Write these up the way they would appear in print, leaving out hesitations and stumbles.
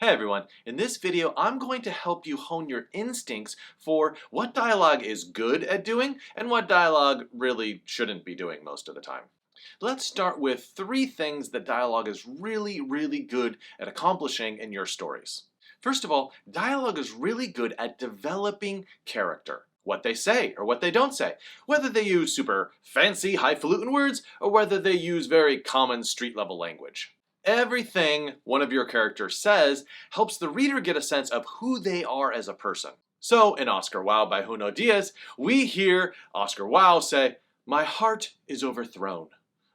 Hey everyone, in this video I'm going to help you hone your instincts for what dialogue is good at doing and what dialogue really shouldn't be doing most of the time. Let's start with three things that dialogue is really good at accomplishing in your stories. First of all, dialogue is really good at developing character. What they say or what they don't say. Whether they use super fancy highfalutin words or whether they use very common street level language. Everything one of your characters says helps the reader get a sense of who they are as a person. So in Oscar Wilde by Junot Diaz, we hear Oscar Wilde say, "My heart is overthrown.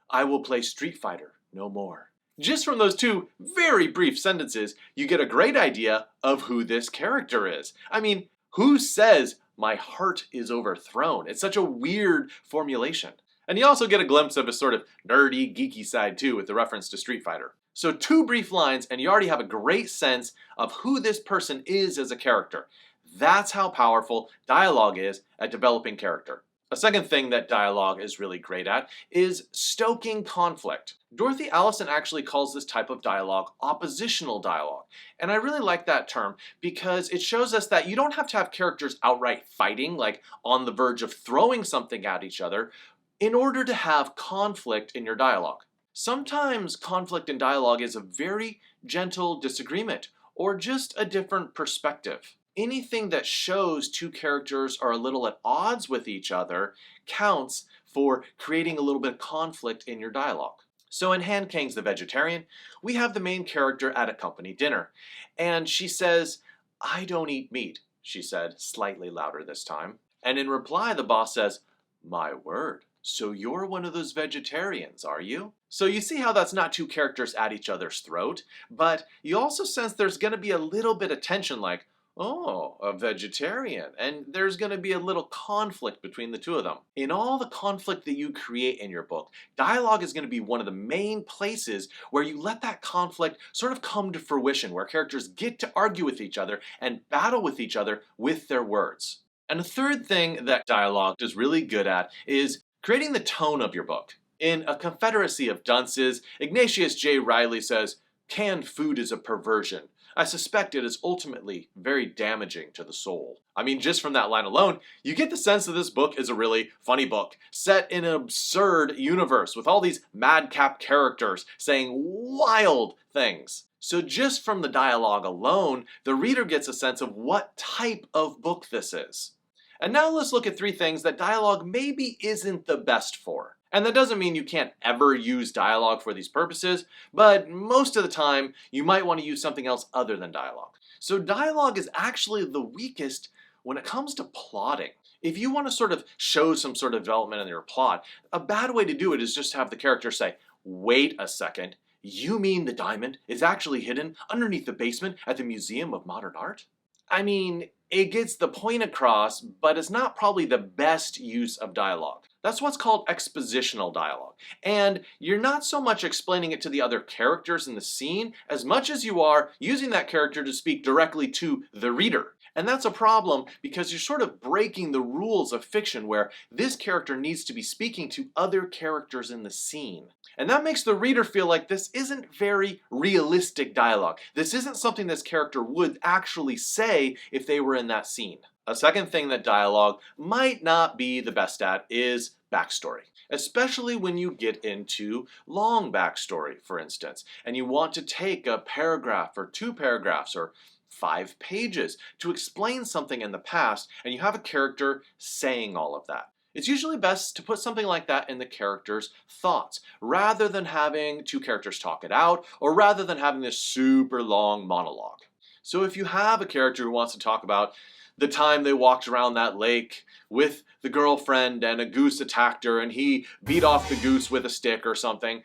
I will play Street Fighter no more." Just from those two very brief sentences, you get a great idea of who this character is. I mean, who says, "My heart is overthrown"? It's such a weird formulation. And you also get a glimpse of his sort of nerdy, geeky side too with the reference to Street Fighter. So two brief lines and you already have a great sense of who this person is as a character. That's how powerful dialogue is at developing character. A second thing that dialogue is really great at is stoking conflict. Dorothy Allison actually calls this type of dialogue oppositional dialogue. And I really like that term because it shows us that you don't have to have characters outright fighting, like on the verge of throwing something at each other, in order to have conflict in your dialogue. Sometimes conflict in dialogue is a very gentle disagreement or just a different perspective. Anything that shows two characters are a little at odds with each other counts for creating a little bit of conflict in your dialogue. So in Han Kang's The Vegetarian, we have the main character at a company dinner, and she says, "I don't eat meat," she said, slightly louder this time. And in reply, the boss says, "My word. So you're one of those vegetarians, are you?" So you see how that's not two characters at each other's throat, but you also sense there's going to be a little bit of tension like, oh, a vegetarian, and there's going to be a little conflict between the two of them. In all the conflict that you create in your book, dialogue is going to be one of the main places where you let that conflict sort of come to fruition, where characters get to argue with each other and battle with each other with their words. And a third thing that dialogue is really good at is creating the tone of your book. In A Confederacy of Dunces, Ignatius J. Riley says, "Canned food is a perversion. I suspect it is ultimately very damaging to the soul." I mean, just from that line alone, you get the sense that this book is a really funny book, set in an absurd universe with all these madcap characters saying wild things. So just from the dialogue alone, the reader gets a sense of what type of book this is. And now let's look at three things that dialogue maybe isn't the best for. And that doesn't mean you can't ever use dialogue for these purposes, but most of the time you might want to use something else other than dialogue. So dialogue is actually the weakest when it comes to plotting. If you want to sort of show some sort of development in your plot, a bad way to do it is just have the character say, "Wait a second, you mean the diamond is actually hidden underneath the basement at the Museum of Modern Art?" I mean, it gets the point across, but it's not probably the best use of dialogue. That's what's called expositional dialogue. And you're not so much explaining it to the other characters in the scene as much as you are using that character to speak directly to the reader. And that's a problem because you're sort of breaking the rules of fiction where this character needs to be speaking to other characters in the scene. And that makes the reader feel like this isn't very realistic dialogue. This isn't something this character would actually say if they were in that scene. A second thing that dialogue might not be the best at is backstory, especially when you get into long backstory, for instance, and you want to take a paragraph or two paragraphs or 5 pages to explain something in the past, and you have a character saying all of that. It's usually best to put something like that in the character's thoughts, rather than having two characters talk it out, or rather than having this super long monologue. So if you have a character who wants to talk about the time they walked around that lake with the girlfriend and a goose attacked her and he beat off the goose with a stick or something,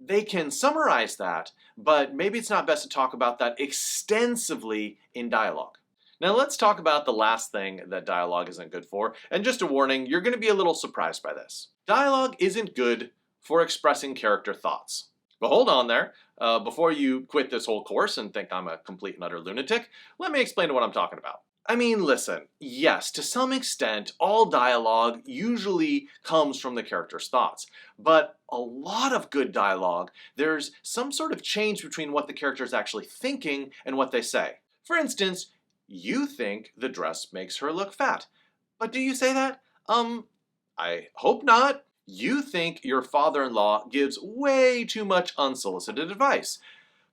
they can summarize that, but maybe it's not best to talk about that extensively in dialogue. Now let's talk about the last thing that dialogue isn't good for, and just a warning, you're going to be a little surprised by this. Dialogue isn't good for expressing character thoughts. But hold on there, before you quit this whole course and think I'm a complete and utter lunatic, let me explain what I'm talking about. I mean, listen, yes, to some extent, all dialogue usually comes from the character's thoughts. But a lot of good dialogue, there's some sort of change between what the character is actually thinking and what they say. For instance, you think the dress makes her look fat. But do you say that? I hope not. You think your father-in-law gives way too much unsolicited advice.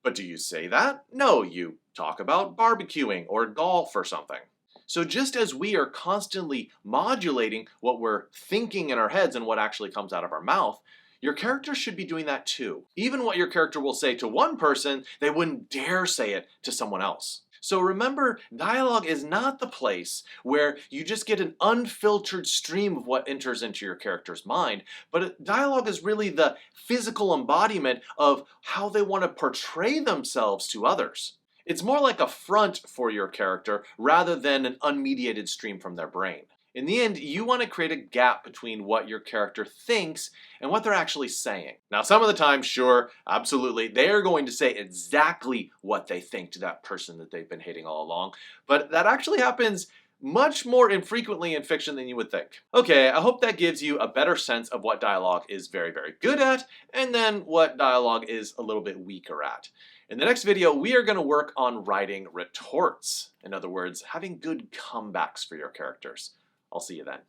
But do you say that? No, you talk about barbecuing or golf or something. So just as we are constantly modulating what we're thinking in our heads and what actually comes out of our mouth, your character should be doing that too. Even what your character will say to one person, they wouldn't dare say it to someone else. So remember, dialogue is not the place where you just get an unfiltered stream of what enters into your character's mind, but dialogue is really the physical embodiment of how they want to portray themselves to others. It's more like a front for your character rather than an unmediated stream from their brain. In the end, you want to create a gap between what your character thinks and what they're actually saying. Now, some of the time, sure, absolutely, they are going to say exactly what they think to that person that they've been hating all along, but that actually happens much more infrequently in fiction than you would think. Okay, I hope that gives you a better sense of what dialogue is very, very good at, and then what dialogue is a little bit weaker at. In the next video, we are going to work on writing retorts. In other words, having good comebacks for your characters. I'll see you then.